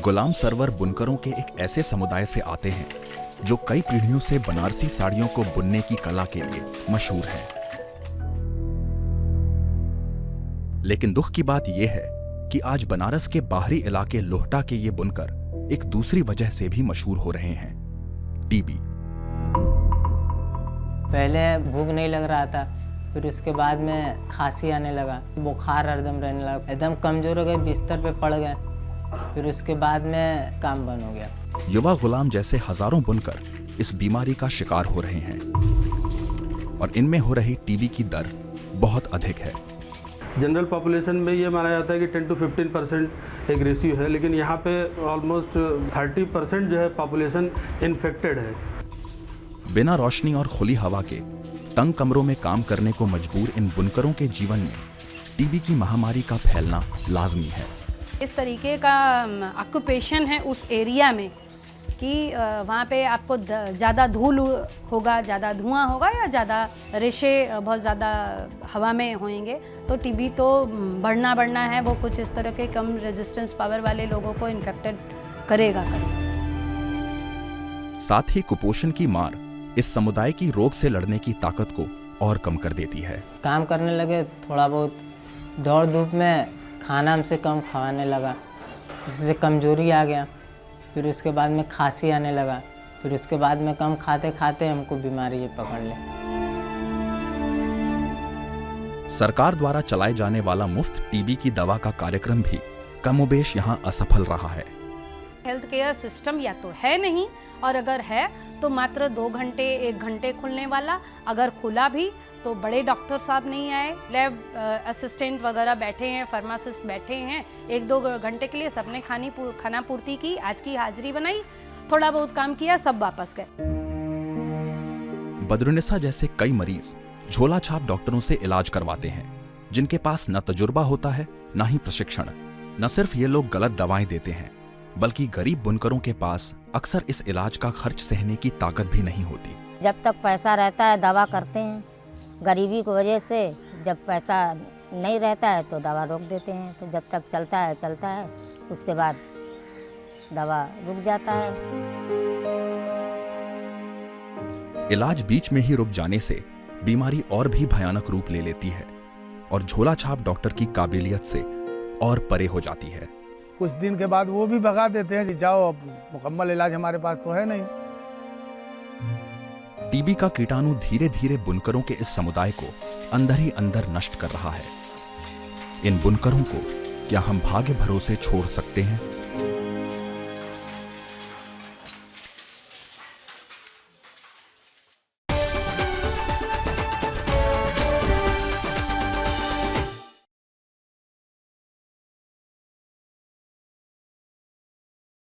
गुलाम server बुनकरों के एक ऐसे समुदाय से आते हैं जो कई पीढ़ियों से बनारसी साड़ियों को बुनने की कला के लिए मशहूर है। लेकिन दुख की बात यह है कि आज बनारस के बाहरी इलाके लोहटा के ये बुनकर एक दूसरी वजह से भी मशहूर हो रहे हैं, टीबी। पहले भूख नहीं लग रहा था, फिर उसके बाद में खांसी आने लगा, बुखार हरदम रहने लगा, एकदम कमजोर हो गए, बिस्तर पे पड़ गए। फिर उसके बाद में काम बंद हो गया। युवा गुलाम जैसे हजारों बुनकर इस बीमारी का शिकार हो रहे हैं और इनमें हो रही टीबी की दर बहुत अधिक है। जनरल पॉपुलेशन में ये माना जाता है कि 10 to 15% एक रेशियो है, लेकिन यहाँ पे ऑलमोस्ट 30% जो है पॉपुलेशन इन्फेक्टेड है। बिना रोशनी और खुली हवा के तंग कमरों में काम करने को मजबूर इन बुनकरों के जीवन में टीबी की महामारी का फैलना लाजमी है। इस तरीके का ऑक्यूपेशन है उस एरिया में कि वहाँ पे आपको ज़्यादा धूल होगा, ज़्यादा धुआं होगा या ज़्यादा रेशे बहुत ज़्यादा हवा में होंगे, तो टीबी तो बढ़ना है। वो कुछ इस तरह के कम रेजिस्टेंस पावर वाले लोगों को इन्फेक्टेड करेगा। साथ ही कुपोषण की मार इस समुदाय की रोग से लड़ने की ताकत को और कम कर देती है। काम करने लगे, थोड़ा बहुत दौड़ धूप में खाना हमसे कम खाने लगा, जिससे कमजोरी आ गया। फिर उसके बाद में खांसी आने लगा, फिर उसके बाद में कम खाते खाते हमको बीमारी ये पकड़ ले। सरकार द्वारा चलाए जाने वाला मुफ्त टीबी की दवा का कार्यक्रम भी कमोबेश यहाँ असफल रहा है। हेल्थ केयर सिस्टम या तो है नहीं, और अगर है तो मात्र 2 घंटे 1 घंटे खुलने वाला। अगर खुला भी तो बड़े डॉक्टर साहब नहीं आए, लैब असिस्टेंट वगैरह बैठे हैं, फार्मासिस्ट बैठे हैं। 1-2 घंटे के लिए सबने खाना पूर्ति की, आज की हाजिरी बनाई, थोड़ा बहुत काम किया, सब वापस गए। बद्रुनिसा जैसे कई मरीज झोला छाप डॉक्टरों से इलाज करवाते हैं, जिनके पास न तजुर्बा होता है न ही प्रशिक्षण। न सिर्फ ये लोग गलत दवाएं देते हैं, बल्कि गरीब बुनकरों के पास अक्सर इस इलाज का खर्च सहने की ताकत भी नहीं होती। जब तक पैसा रहता है दवा करते हैं, गरीबी की वजह से जब पैसा नहीं रहता है तो दवा रोक देते हैं। तो जब तक चलता है, उसके बाद दवा रुक जाता है। इलाज बीच में ही रुक जाने से बीमारी और भी भयानक रूप ले लेती है और झोला छाप डॉक्टर की काबिलियत से और परे हो जाती है। कुछ दिन के बाद वो भी भगा देते हैं कि जाओ, अब मुकम्मल इलाज हमारे पास तो है नहीं। टीबी का कीटाणु धीरे धीरे बुनकरों के इस समुदाय को अंदर ही अंदर नष्ट कर रहा है। इन बुनकरों को क्या हम भाग्य भरोसे छोड़ सकते हैं?